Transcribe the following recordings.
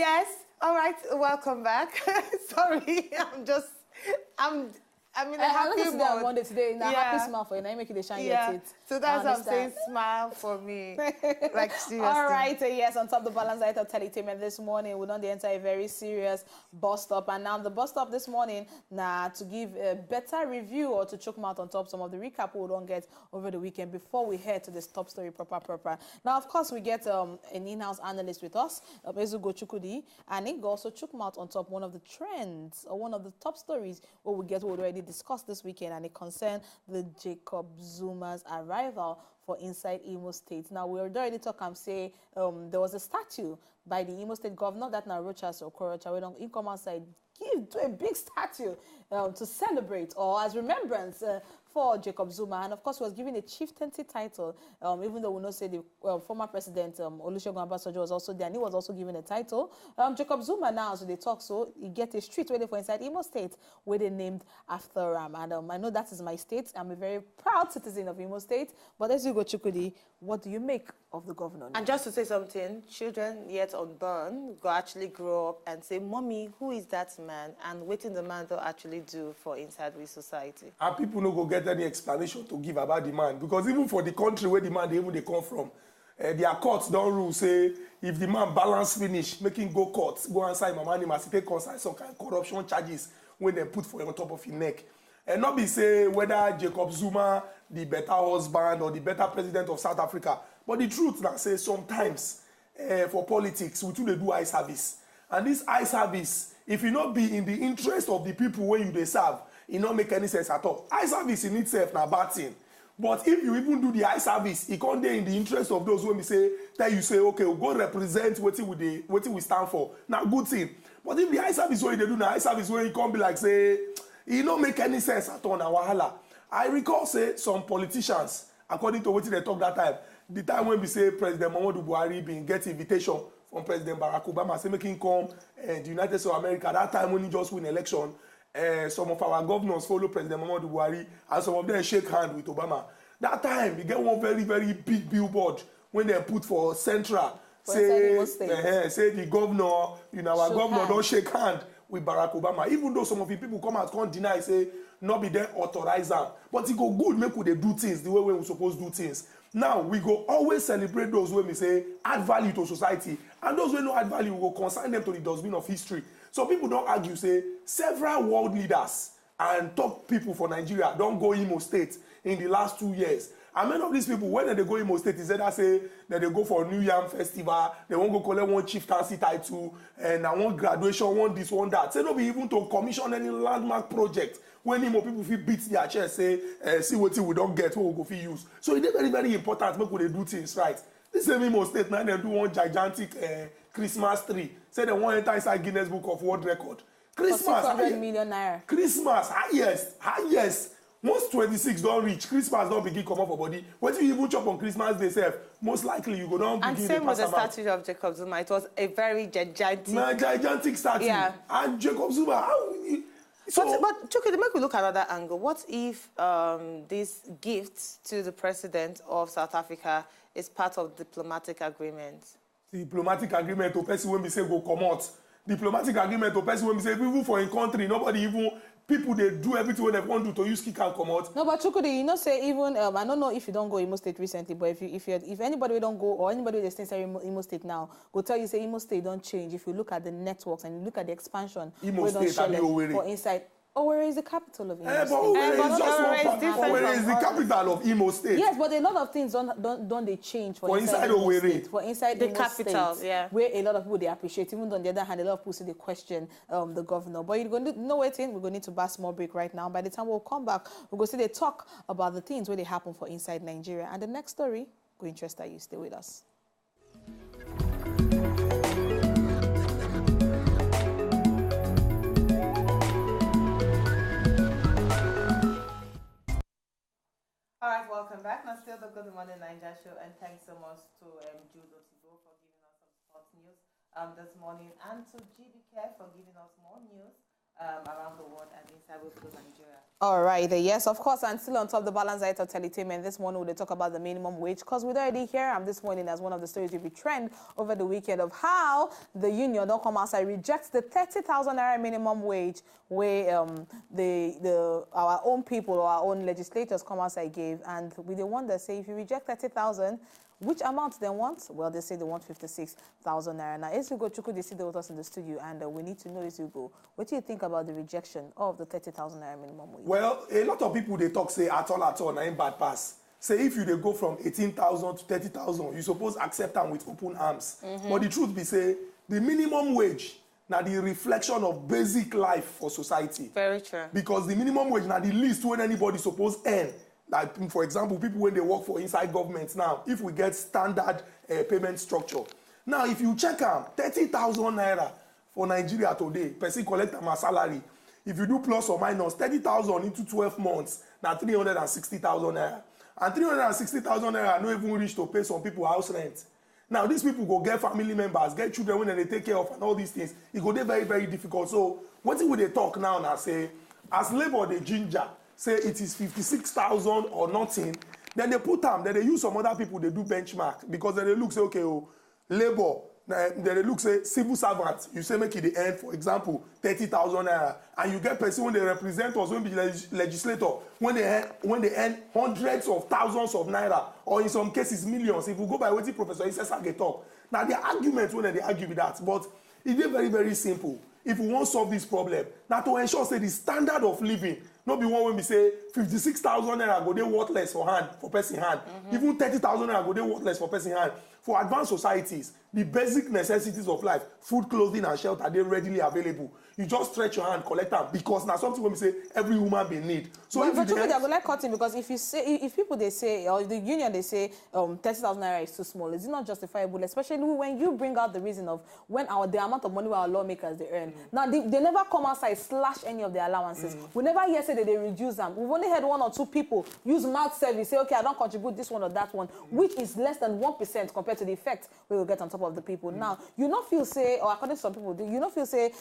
Yes. All right. Welcome back. Sorry, I'm in a happy mood. On Monday today, in a happy smile for you. Now you make it shine your teeth. So that's what I'm saying. Smile for me. Like seriously. All right. Yes, on top of the balance diet of Teletainment this morning, we don't enter a very serious bus stop, and now the bus stop this morning, to give a better review or to choke mouth on top some of the recap we don't get over the weekend before we head to this top story proper. Now, of course, we get an in-house analyst with us, Ezugo Chukudi, and he also choke mouth on top one of the trends or one of the top stories where we get already discussed this weekend, and it concerns the Jacob Zuma's arrival for inside Imo State. Now, we already talk and say there was a statue by the Imo State governor, that now Rochas or Korocha, we don't come outside, give to a big statue to celebrate or as remembrance for Jacob Zuma. And of course, he was given a chieftaincy title, even though we know say the former president Olusegun Obasanjo was also there, and he was also given a title. Jacob Zuma now, so they talk, so he get a street where they for inside Imo State where they named after him. And I know that is my state. I'm a very proud citizen of Imo State. But as you go, Chukudi, what do you make of the governor now? And just to say something, children yet unborn go actually grow up and say, Mommy, who is that man? And waiting the man to actually do for inside we society. And people no go get any explanation to give about the man, because even for the country where the man they come from, their courts don't rule say if the man balance finish, making go court, go inside my money must take consider some kind of corruption charges when they put for on top of his neck. And not be say whether Jacob Zuma the better husband or the better president of South Africa, but the truth now say sometimes for politics we too they do eye service, and this eye service, if you not be in the interest of the people where you they serve, it not make any sense at all. Eye service in itself na bad thing. But if you even do the eye service, it can't be in the interest of those when we say, tell you say, okay, we'll go represent what we stand for. Now, good thing. But if the eye service where they do, the eye service where you can't be like, say, it don't make any sense at all now, wahala. I recall, say, some politicians, according to what they talk that time, the time when we say President Muhammadu Buhari been get invitation from President Barack Obama, say make him come the United States of America, that time when he just win election, some of our governors follow President Muhammadu Buhari, and some of them shake hand with Obama. That time, we get one very, very big billboard when they put for Central. Say the governor, our governor don't shake hand with Barack Obama. Even though some of the people come out can't deny, say, not be there authorize them. But it go good, make they do things the way we're supposed to do things. Now, we go always celebrate those when we say add value to society. And those who no add value, we go consign them to the dustbin of history. So people don't argue, say, several world leaders and top people for Nigeria don't go Imo State in the last 2 years. And many of these people, when they go Imo State, is either say that they go for a New Yam Festival, they won't go collect one chieftaincy title, and one graduation, one this, one that. Say, no be even to commission any landmark project. When Imo people feel beat their chest, say, see what we don't get, what we go feel use. So it's very, very important make they do things right. This same Imo State, now they do one gigantic Christmas tree. Say they want to enter inside Guinness Book of World Record. Christmas, for 600 million naira. Christmas, highest. Most 26 don't reach. Christmas don't begin come up for body. What if you even chop on Christmas Day, self? Most likely you go down. And same with the statue of Jacob Zuma. It was a very gigantic. Gigantic statue. Yeah. And Jacob Zuma. But Chukwudi, make we look at another angle. What if this gift to the president of South Africa is part of diplomatic agreement? Diplomatic agreement to person when we say go come out. Diplomatic agreement to person when we say people for a country, nobody even. People, they do everything when they want to use kick and come out. No, but Chukudi, say even, I don't know if you don't go Imo State recently, but if anybody don't go, or anybody that's staying Imo State now, go tell you, say Imo State don't change. If you look at the networks and you look at the expansion, Imo State for inside. Owerri is the capital of Imo State. Owerri is the capital of Imo State. Yes, but a lot of things don't they change for inside Owerri. For inside the Imo capital, State, yeah. Where a lot of people they appreciate. Even on the other hand, a lot of people say they question the governor. But you're going to know what we're going to need to buy a small break right now. By the time we'll come back, we're going to see they talk about the things where they happen for inside Nigeria. And the next story will interest you. Stay with us. All right, welcome back. Now, still the Good Morning Nigeria show, and thanks so much to Jude Otigo for giving us some sports news this morning, and to GB Care for giving us more news around the world and inside Nigeria. All right, yes, of course, and still on top of the balance diet of Teletainment, this morning we'll talk about the minimum wage, because we'd already hear this morning as one of the stories will be trend over the weekend of how the union don't come outside rejects the 30,000 naira minimum wage where our own people or our own legislators come outside gave, and we the one that say if you reject 30,000, which amount they want? Well, they say they want 56,000 naira. Now, Hugo Chukwu, they sit there with us in the studio, and we need to know, Hugo, what do you think about the rejection of the 30,000 naira minimum wage? Well, a lot of people, they talk, say, at all, na bad pass. Say, if you they go from 18,000 to 30,000, you suppose accept them with open arms. But the truth be, say, the minimum wage, now the reflection of basic life for society. Very true. Because the minimum wage, now the least when anybody suppose earn. Like, for example, people when they work for inside government now, if we get standard payment structure. Now, if you check out 30,000 naira for Nigeria today, person collect my salary. If you do plus or minus 30,000 into 12 months, now 360,000 naira. And 360,000 naira no even reach to pay some people house rent. Now, these people go get family members, get children when they take care of and all these things. It go dey very, very difficult. So, what will they talk now and say, as labor, the ginger, say it is 56,000 or nothing, then they put them, then they use some other people, they do benchmark, because then they look, say, okay, oh, labor, then they look, say, civil servants, you say make it the end, for example, 30,000 naira, and you get person when they represent us, when be legislator, when they earn hundreds of thousands of naira, or in some cases millions. If we go by what the Professor Isesa get talk, now the argument when they argue with that, but it's very, very simple. If we want to solve this problem, now to ensure, say, the standard of living, not be one when we say 56,000 naira go dey worthless for hand, for person hand. Even 30,000 naira go dey worthless for person hand. For advanced societies, the basic necessities of life, food, clothing, and shelter, they readily available. You just stretch your hand, collect them, because now something when we say every woman be need. So but they go like cutting, because if people they say, or the union they say 30,000 naira is too small, is it not justifiable? Especially when you bring out the reason of when the amount of money our lawmakers they earn. Now they never come outside slash any of their allowances. We never hear say that they reduce them. We've only had 1 or 2 people use mouth service, say, okay, I don't contribute this one or that one, which is less than 1% compared to the effect we will get on top of the people. Now, you not feel say, or according to some people, you not feel say,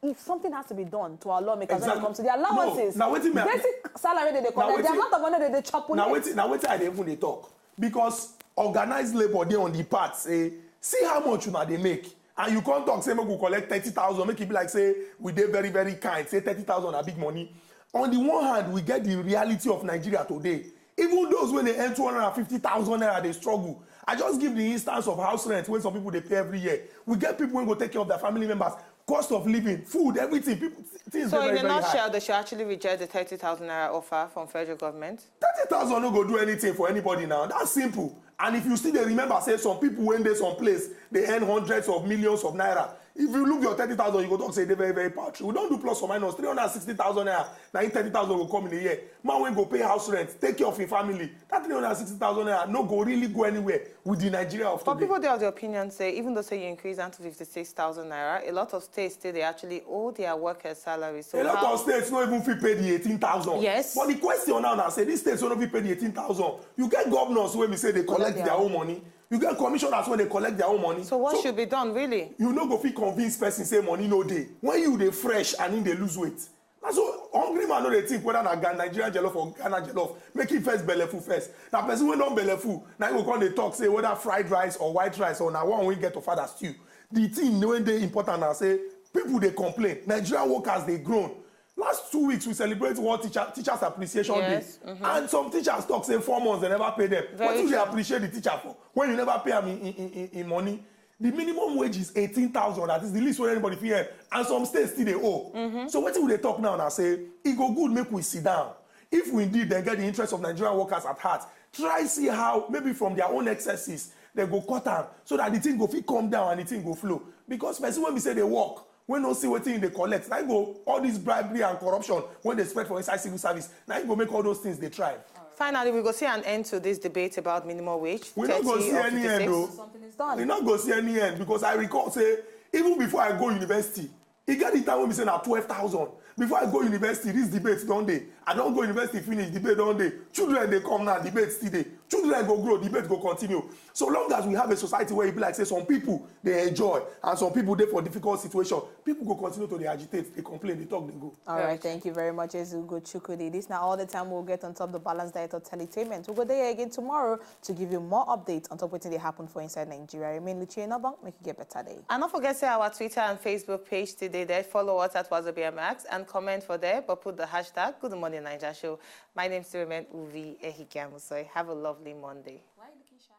if something has to be done to our lawmakers when it comes to the allowances, no. basic salary that they collect, the amount of money that they chop on now wait I even they talk. Because organized labor they on the part say, see how much they make. And you can't talk, say, we collect 30,000, make it be like, say, we did very, very kind, say 30,000 are big money. On the one hand, we get the reality of Nigeria today. Even those when they earn 250,000 naira, they struggle. I just give the instance of house rent when some people they pay every year. We get people who go take care of their family members. Cost of living, food, everything. People, things so very, in a very nutshell, high. they should actually reject the 30,000 naira offer from federal government? 30,000 no go do anything for anybody now. That's simple. And if you still they remember, say some people when they some place, they earn hundreds of millions of naira. If you look your 30,000, you go talk say they're very, very paltry. We don't do plus or minus 360,000 naira. Now 30,000 will come in a year. Man when go pay house rent, take care of your family. That 360,000 naira no go really go anywhere with the Nigeria of today. But people there have the opinion say, even though say you increase down to 56,000 naira, a lot of states still they actually owe their workers' salaries. So a lot of states don't even fit pay the 18,000. Yes. But the question now say these states don't fit pay the 18,000. You get governors when we say they collect their own money. You get commissioners when they collect their own money. So what should be done, really? You no go fit convince person say money no dey. When you dey fresh and in they lose weight. That's so hungry man no dey think whether na Nigerian jollof or Ghana jollof. Make it first belleful first. Now person wey don belleful, now you go come dey talk say whether fried rice or white rice or na one we get to father stew. The thing when dey important na say people dey complain. Nigerian workers dey groan. Last 2 weeks we celebrate World Teachers Appreciation Day. And some teachers talk say 4 months they never pay them. What do they appreciate the teacher for? When you never pay them in money. The minimum wage is 18,000. That is the least for anybody here. And some states still they owe. So what will they talk now and I say, it go good make we sit down. If we indeed then get the interest of Nigerian workers at heart, try see how maybe from their own excesses they go cut down so that the thing go fit come down and the thing go flow. Because person when we say they work, when no see what thing they collect, now go all this bribery and corruption when they spread for inside civil service, now you go make all those things they thrive. Finally, we go see an end to this debate about minimum wage. We're not going to see any end, though. Something is done. We're not going to see any end because I recall, say, even before I go university, it got the time when we say now 12,000. Before I go university, this debate don't they? I don't go university finish, debate don't they? Children they come now, debate still they. Children go grow, debate go continue. So long as we have a society where it be like say some people they enjoy and some people they for difficult situation, people go continue to they agitate, they complain, they talk, they go. All right, thank you very much, Ezugo Chukudi. This now all the time we'll get on top the Balanced Diet of Teletainment. We'll go there again tomorrow to give you more updates on top of what they happen for inside Nigeria. Remain Lucia Nobang, make you get better day. And don't forget to say our Twitter and Facebook page today. There, follow us at Wazobia Max and comment for there, but put the hashtag Good Morning Nigeria Show. My name is Sirimen Uvi Ehikiamusoy. Have a lovely Monday. Why are you looking shy?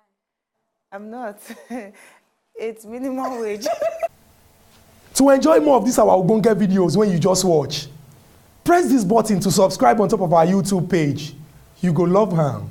I'm not. It's minimum wage. To enjoy more of these our Ogbonge videos when you just watch, press this button to subscribe on top of our YouTube page. You go love her.